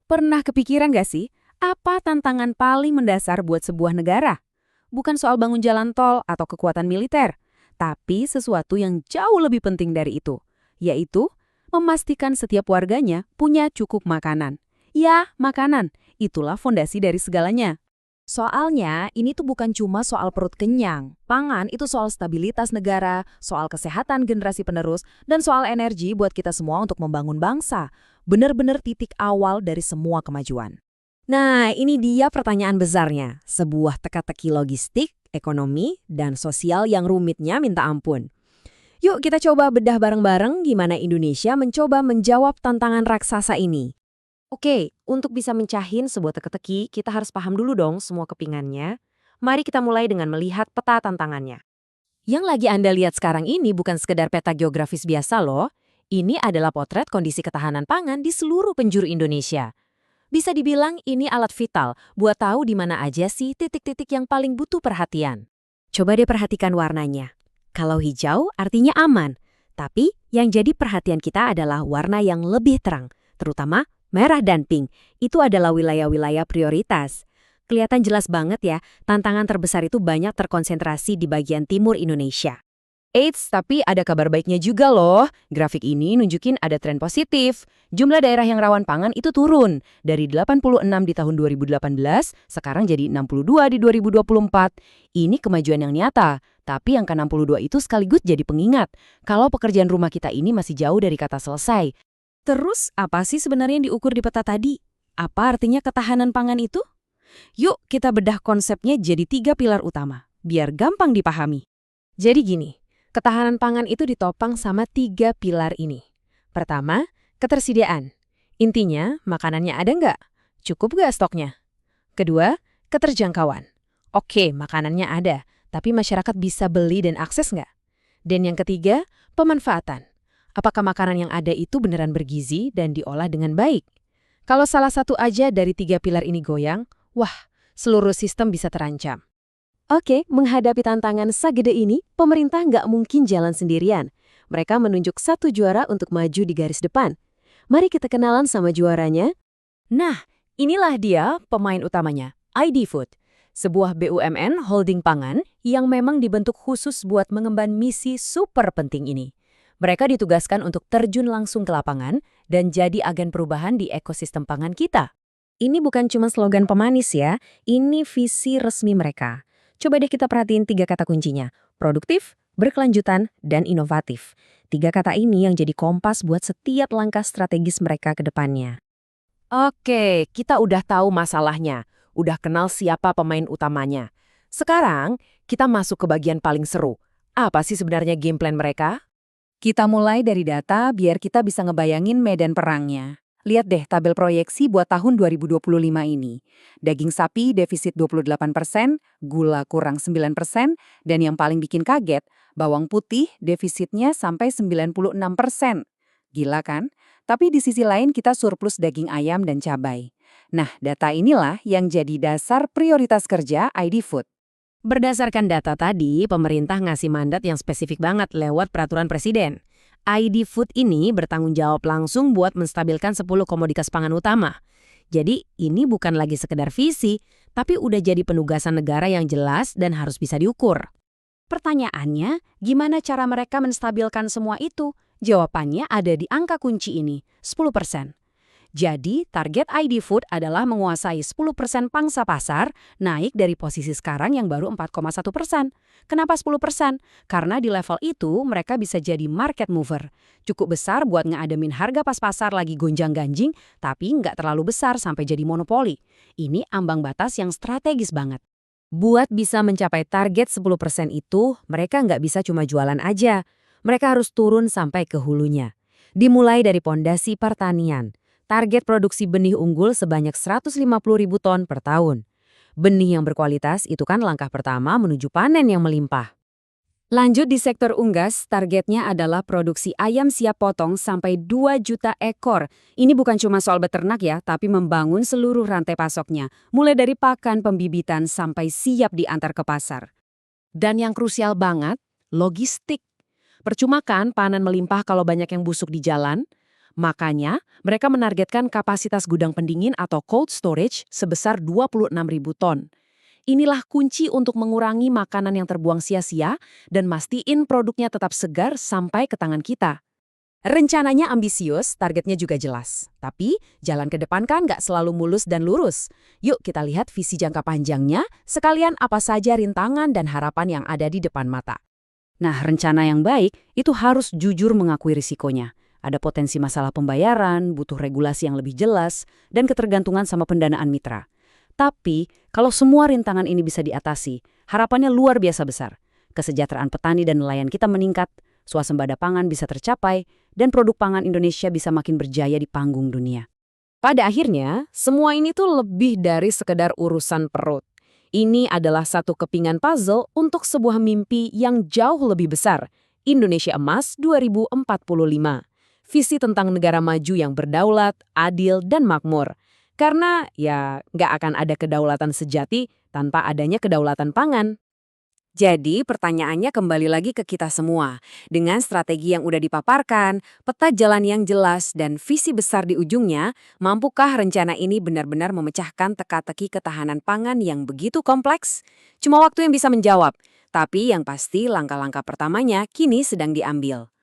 Pernah kepikiran gak sih, apa tantangan paling mendasar buat sebuah negara? Bukan soal bangun jalan tol atau kekuatan militer, tapi sesuatu yang jauh lebih penting dari itu, yaitu memastikan setiap warganya punya cukup makanan. Ya, makanan. Itulah fondasi dari segalanya. Soalnya, ini tuh bukan cuma soal perut kenyang. Pangan itu soal stabilitas negara, soal kesehatan generasi penerus, dan soal energi buat kita semua untuk membangun bangsa. Bener-bener titik awal dari semua kemajuan. Nah, ini dia pertanyaan besarnya. Sebuah teka-teki logistik, ekonomi, dan sosial yang rumitnya minta ampun. Yuk kita coba bedah bareng-bareng gimana Indonesia mencoba menjawab tantangan raksasa ini. Oke, untuk bisa mencahin sebuah teka-teki, kita harus paham dulu dong semua kepingannya. Mari kita mulai dengan melihat peta tantangannya. Yang lagi Anda lihat sekarang ini bukan sekedar peta geografis biasa loh. Ini adalah potret kondisi ketahanan pangan di seluruh penjuru Indonesia. Bisa dibilang ini alat vital buat tahu di mana aja sih titik-titik yang paling butuh perhatian. Coba deh perhatikan warnanya. Kalau hijau artinya aman, tapi yang jadi perhatian kita adalah warna yang lebih terang, terutama merah dan pink. Itu adalah wilayah-wilayah prioritas. Kelihatan jelas banget ya, tantangan terbesar itu banyak terkonsentrasi di bagian timur Indonesia. Eits, tapi ada kabar baiknya juga loh. Grafik ini nunjukin ada tren positif. Jumlah daerah yang rawan pangan itu turun. Dari 86 di tahun 2018, sekarang jadi 62 di 2024. Ini kemajuan yang nyata. Tapi angka 62 itu sekaligus jadi pengingat. Kalau pekerjaan rumah kita ini masih jauh dari kata selesai. Terus, apa sih sebenarnya yang diukur di peta tadi? Apa artinya ketahanan pangan itu? Yuk, kita bedah konsepnya jadi 3 pilar utama, biar gampang dipahami. Jadi gini, ketahanan pangan itu ditopang sama 3 pilar ini. Pertama, ketersediaan. Intinya, makanannya ada nggak? Cukup nggak stoknya? Kedua, keterjangkauan. Oke, makanannya ada, tapi masyarakat bisa beli dan akses nggak? Dan yang ketiga, pemanfaatan. Apakah makanan yang ada itu beneran bergizi dan diolah dengan baik? Kalau salah satu aja dari 3 pilar ini goyang, wah, seluruh sistem bisa terancam. Oke, menghadapi tantangan segede ini, pemerintah nggak mungkin jalan sendirian. Mereka menunjuk satu juara untuk maju di garis depan. Mari kita kenalan sama juaranya. Nah, inilah dia pemain utamanya, ID Food. Sebuah BUMN holding pangan yang memang dibentuk khusus buat mengemban misi super penting ini. Mereka ditugaskan untuk terjun langsung ke lapangan dan jadi agen perubahan di ekosistem pangan kita. Ini bukan cuma slogan pemanis ya, ini visi resmi mereka. Coba deh kita perhatiin 3 kata kuncinya, produktif, berkelanjutan, dan inovatif. 3 kata ini yang jadi kompas buat setiap langkah strategis mereka ke depannya. Oke, kita udah tahu masalahnya, udah kenal siapa pemain utamanya. Sekarang, kita masuk ke bagian paling seru. Apa sih sebenarnya game plan mereka? Kita mulai dari data biar kita bisa ngebayangin medan perangnya. Lihat deh tabel proyeksi buat tahun 2025 ini. Daging sapi defisit 28%, gula kurang 9%, dan yang paling bikin kaget, bawang putih defisitnya sampai 96%. Gila kan? Tapi di sisi lain kita surplus daging ayam dan cabai. Nah, data inilah yang jadi dasar prioritas kerja ID Food. Berdasarkan data tadi, pemerintah ngasih mandat yang spesifik banget lewat peraturan presiden. ID Food ini bertanggung jawab langsung buat menstabilkan 10 komoditas pangan utama. Jadi, ini bukan lagi sekedar visi, tapi udah jadi penugasan negara yang jelas dan harus bisa diukur. Pertanyaannya, gimana cara mereka menstabilkan semua itu? Jawabannya ada di angka kunci ini, 10%. Jadi, target ID Food adalah menguasai 10% pangsa pasar, naik dari posisi sekarang yang baru 4,1%. Kenapa 10%? Karena di level itu mereka bisa jadi market mover. Cukup besar buat ngeademin harga pas pasar lagi gonjang-ganjing, tapi nggak terlalu besar sampai jadi monopoli. Ini ambang batas yang strategis banget. Buat bisa mencapai target 10% itu, mereka nggak bisa cuma jualan aja. Mereka harus turun sampai ke hulunya. Dimulai dari pondasi pertanian. Target produksi benih unggul sebanyak 150.000 ton per tahun. Benih yang berkualitas itu kan langkah pertama menuju panen yang melimpah. Lanjut di sektor unggas, targetnya adalah produksi ayam siap potong sampai 2 juta ekor. Ini bukan cuma soal beternak ya, tapi membangun seluruh rantai pasoknya, mulai dari pakan, pembibitan, sampai siap diantar ke pasar. Dan yang krusial banget, logistik. Percuma kan panen melimpah kalau banyak yang busuk di jalan? Makanya, mereka menargetkan kapasitas gudang pendingin atau cold storage sebesar 26.000 ton. Inilah kunci untuk mengurangi makanan yang terbuang sia-sia dan mastiin produknya tetap segar sampai ke tangan kita. Rencananya ambisius, targetnya juga jelas. Tapi jalan ke depan kan nggak selalu mulus dan lurus. Yuk kita lihat visi jangka panjangnya, sekalian apa saja rintangan dan harapan yang ada di depan mata. Nah, rencana yang baik itu harus jujur mengakui risikonya. Ada potensi masalah pembayaran, butuh regulasi yang lebih jelas, dan ketergantungan sama pendanaan mitra. Tapi, kalau semua rintangan ini bisa diatasi, harapannya luar biasa besar. Kesejahteraan petani dan nelayan kita meningkat, swasembada pangan bisa tercapai, dan produk pangan Indonesia bisa makin berjaya di panggung dunia. Pada akhirnya, semua ini tuh lebih dari sekedar urusan perut. Ini adalah satu kepingan puzzle untuk sebuah mimpi yang jauh lebih besar, Indonesia Emas 2045. Visi tentang negara maju yang berdaulat, adil, dan makmur. Karena ya nggak akan ada kedaulatan sejati tanpa adanya kedaulatan pangan. Jadi pertanyaannya kembali lagi ke kita semua. Dengan strategi yang udah dipaparkan, peta jalan yang jelas, dan visi besar di ujungnya, mampukah rencana ini benar-benar memecahkan teka-teki ketahanan pangan yang begitu kompleks? Cuma waktu yang bisa menjawab. Tapi yang pasti langkah-langkah pertamanya kini sedang diambil.